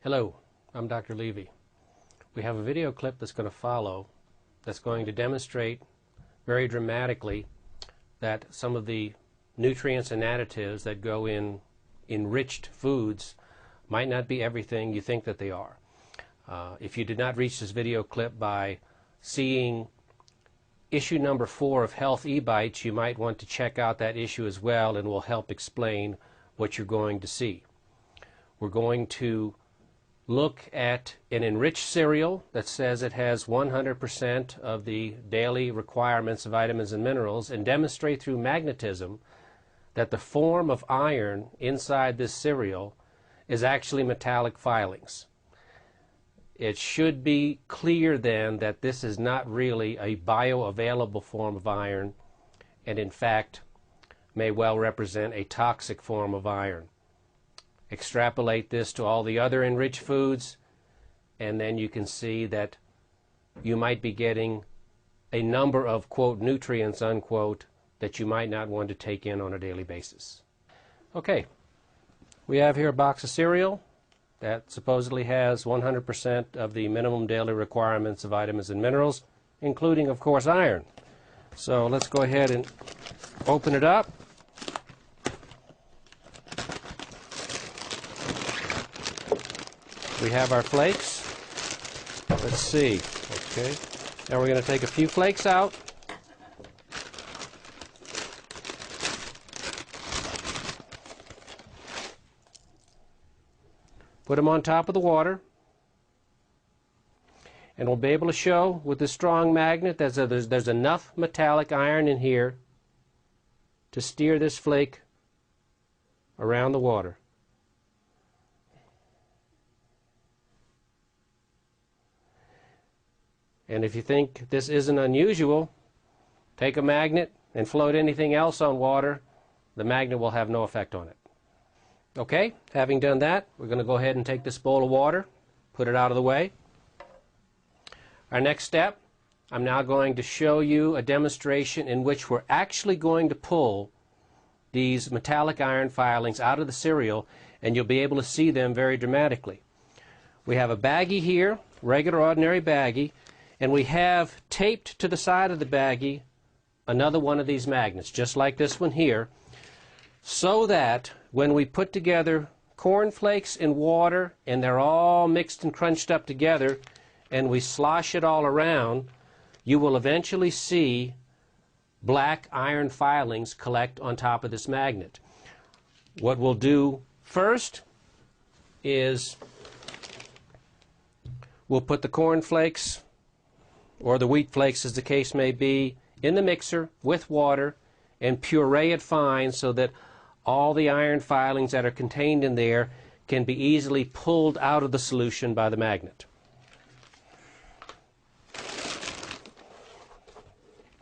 Hello, I'm Dr. Levy. We have a video clip that's going to follow that's going to demonstrate very dramatically that some of the nutrients and additives that go in enriched foods might not be everything you think that they are. If you did not reach this video clip by seeing issue number 4 of Health eBites, you might want to check out that issue as well, and will help explain what you're going to see. We're going to look at an enriched cereal that says it has 100% of the daily requirements of vitamins and minerals, and demonstrate through magnetism that the form of iron inside this cereal is actually metallic filings. It should be clear then that this is not really a bioavailable form of iron, and in fact may well represent a toxic form of iron. Extrapolate this to all the other enriched foods, and then you can see that you might be getting a number of, quote, nutrients, unquote, that you might not want to take in on a daily basis. Okay, we have here a box of cereal that supposedly has 100% of the minimum daily requirements of vitamins and minerals, including, of course, iron. So let's go ahead and open it up. We have our flakes. Let's see. Okay. Now we're going to take a few flakes out. Put them on top of the water. And we'll be able to show with this strong magnet that there's enough metallic iron in here to steer this flake around the water. And if you think this isn't unusual, take a magnet and float anything else on water. The magnet will have no effect on it. Okay, having done that, we're going to go ahead and take this bowl of water, put it out of the way. Our next step, I'm now going to show you a demonstration in which we're actually going to pull these metallic iron filings out of the cereal, and you'll be able to see them very dramatically. We have a baggie here, regular ordinary baggie, and we have taped to the side of the baggie another one of these magnets, just like this one here, so that when we put together corn flakes and water and they're all mixed and crunched up together and we slosh it all around, you will eventually see black iron filings collect on top of this magnet. What we'll do first is we'll put the corn flakes, or the wheat flakes as the case may be, in the mixer with water and puree it fine so that all the iron filings that are contained in there can be easily pulled out of the solution by the magnet.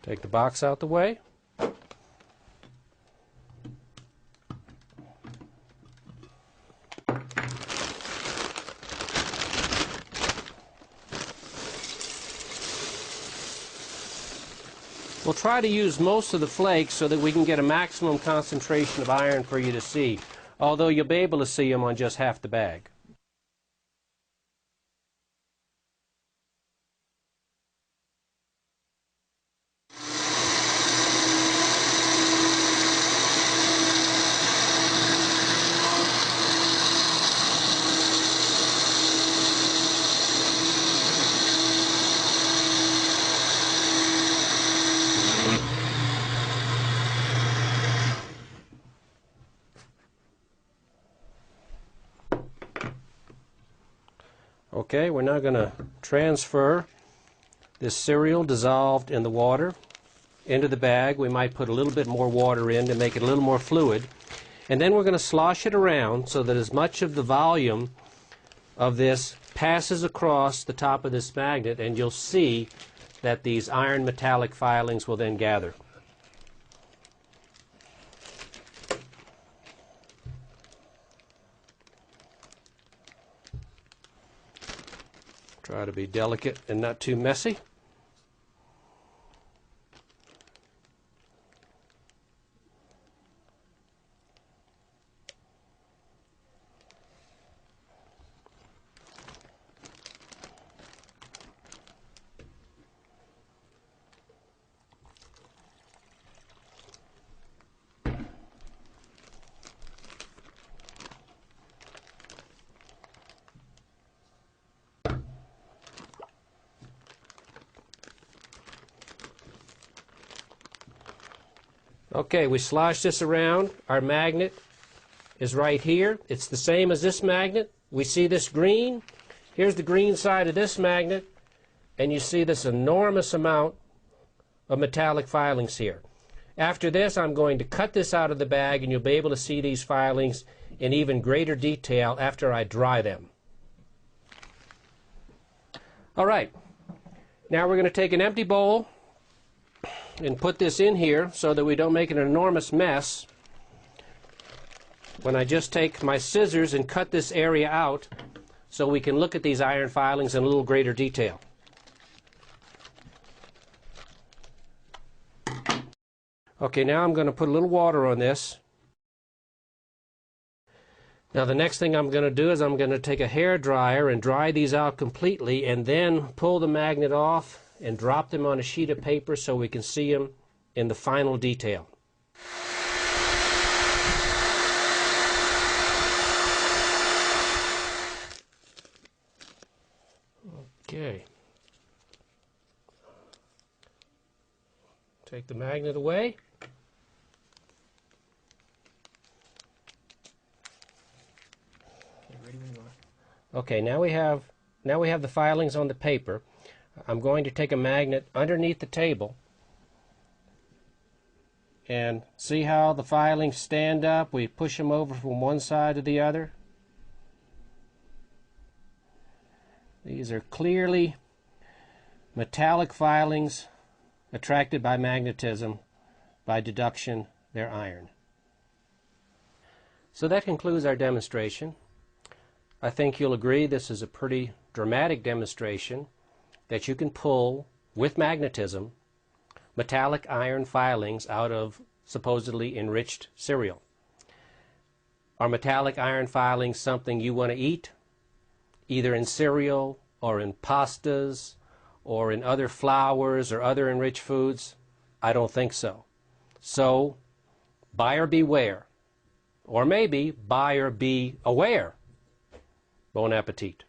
Take the box out the way. We'll try to use most of the flakes so that we can get a maximum concentration of iron for you to see, although you'll be able to see them on just half the bag. Okay, we're now going to transfer this cereal dissolved in the water into the bag. We might put a little bit more water in to make it a little more fluid. And then we're going to slosh it around so that as much of the volume of this passes across the top of this magnet, and you'll see that these iron metallic filings will then gather. Try to be delicate and not too messy. Okay, we slosh this around. Our magnet is right here. It's the same as this magnet. We see this green. Here's the green side of this magnet, and you see this enormous amount of metallic filings here. After this, I'm going to cut this out of the bag, and you'll be able to see these filings in even greater detail after I dry them. All right, now we're going to take an empty bowl and put this in here so that we don't make an enormous mess when I just take my scissors and cut this area out so we can look at these iron filings in a little greater detail. Okay, now I'm going to put a little water on this. Now the next thing I'm going to do is I'm going to take a hair dryer and dry these out completely, and then pull the magnet off and drop them on a sheet of paper so we can see them in the final detail. Okay. Take the magnet away. Okay, now we have the filings on the paper. I'm going to take a magnet underneath the table and see how the filings stand up. We push them over from one side to the other. These are clearly metallic filings attracted by magnetism. By deduction, they're iron. So that concludes our demonstration. I think you'll agree this is a pretty dramatic demonstration that you can pull, with magnetism, metallic iron filings out of supposedly enriched cereal. Are metallic iron filings something you want to eat, either in cereal or in pastas or in other flours or other enriched foods? I don't think so. So, buyer beware. Or maybe buyer be aware. Bon appetit.